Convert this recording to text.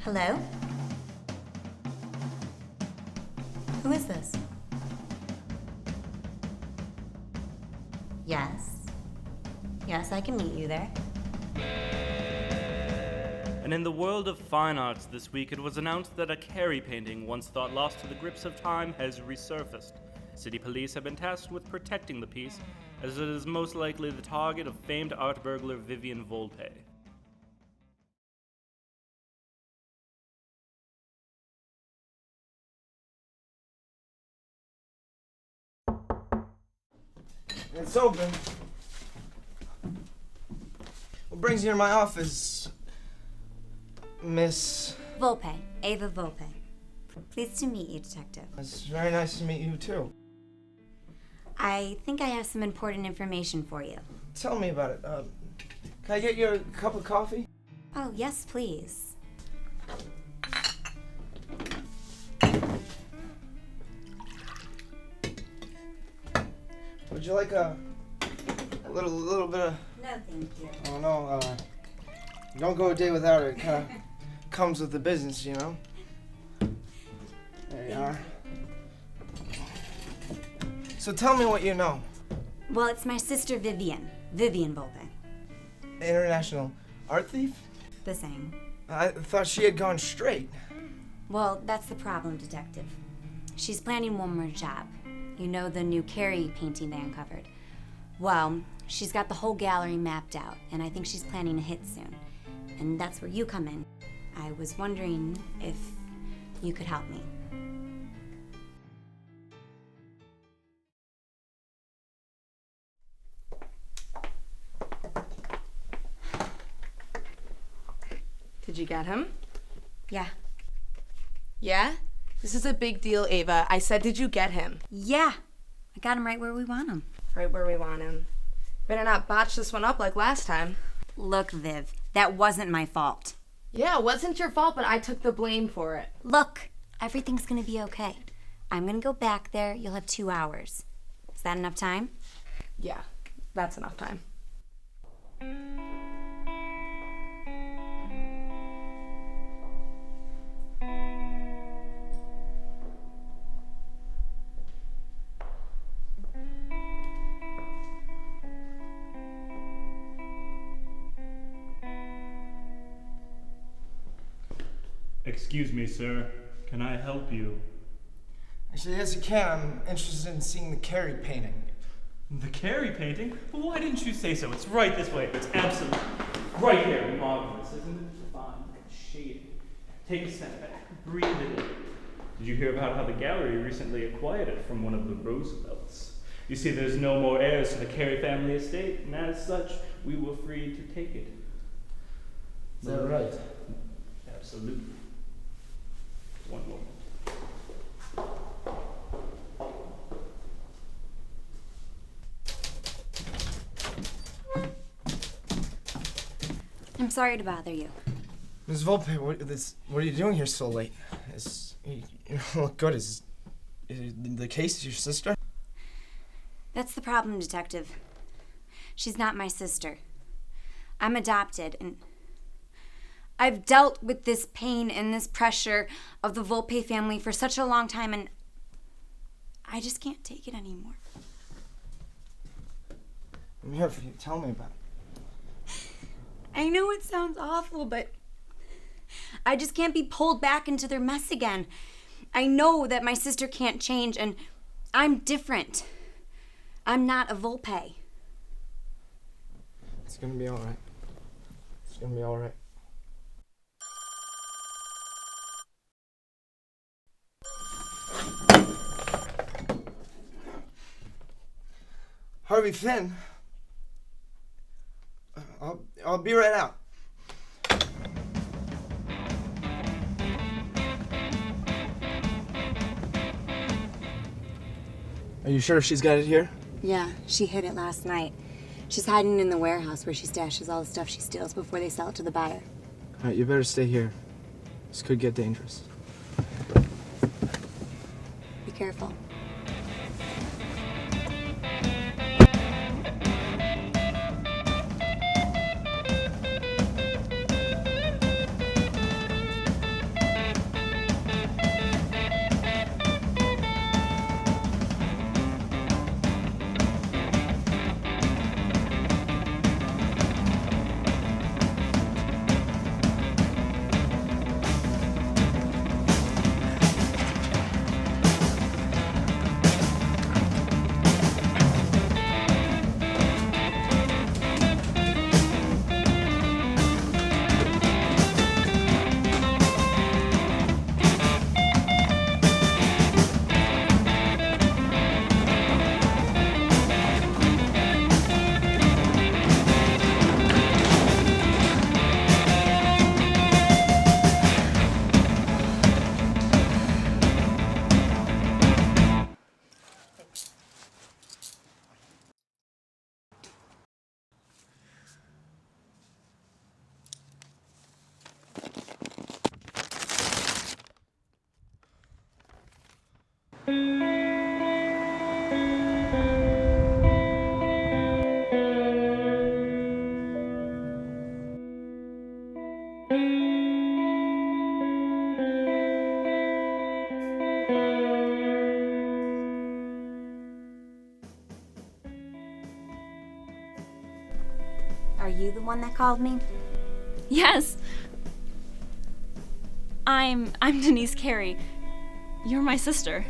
Hello? Who is this? Yes. Yes, I can meet you there. And in the world of fine arts this week, it was announced that a Carey painting, once thought lost to the grips of time, has resurfaced. City police have been tasked with protecting the piece, as it is most likely the target of famed art burglar Vivian Volpe. It's open. What brings you to my office, Miss? Volpe. Ava Volpe. Pleased to meet you, Detective. It's very nice to meet you, too. I think I have some important information for you. Tell me about it. Can I get you a cup of coffee? Oh, yes, please. Would you like a little bit of... No, thank you. Oh, no, don't go a day without it. It kind of comes with the business, you know? There you are. So tell me what you know. Well, it's my sister Vivian Volpe. International art thief? The same. I thought she had gone straight. Well, that's the problem, Detective. She's planning one more job. You know, the new Carey painting they uncovered. Well, she's got the whole gallery mapped out, and I think she's planning a hit soon. And that's where you come in. I was wondering if you could help me. Did you get him? Yeah. Yeah? This is a big deal, Ava. I said, did you get him? Yeah. I got him right where we want him. Right where we want him. Better not botch this one up like last time. Look, Viv, that wasn't my fault. Yeah, it wasn't your fault, but I took the blame for it. Look, everything's gonna be okay. I'm gonna go back there. You'll have 2 hours. Is that enough time? Yeah, that's enough time. Excuse me, sir. Can I help you? Actually, yes, you can. I'm interested in seeing the Carey painting. The Carey painting? Well, why didn't you say so? It's right this way. It's absolutely right here. Marvelous, isn't it? Fine. Look at the shade. Take a step back. Breathe it in. Did you hear about how the gallery recently acquired it from one of the Roosevelts? You see, there's no more heirs to the Carey family estate, and as such, we were free to take it. Is that right? Absolutely. One moment. I'm sorry to bother you. Ms. Volpe, what are you doing here so late? You don't look good. Is the case your sister? That's the problem, Detective. She's not my sister. I'm adopted, and I've dealt with this pain and this pressure of the Volpe family for such a long time, and I just can't take it anymore. I'm here for you. Tell me about it. I know it sounds awful, but I just can't be pulled back into their mess again. I know that my sister can't change, and I'm different. I'm not a Volpe. It's gonna be all right. It's gonna be all right. Harvey Finn. I'll be right out. Are you sure she's got it here? Yeah, she hid it last night. She's hiding in the warehouse where she stashes all the stuff she steals before they sell it to the buyer. All right, you better stay here. This could get dangerous. Be careful. one that called me? Yes. I'm Denise Carey. You're my sister.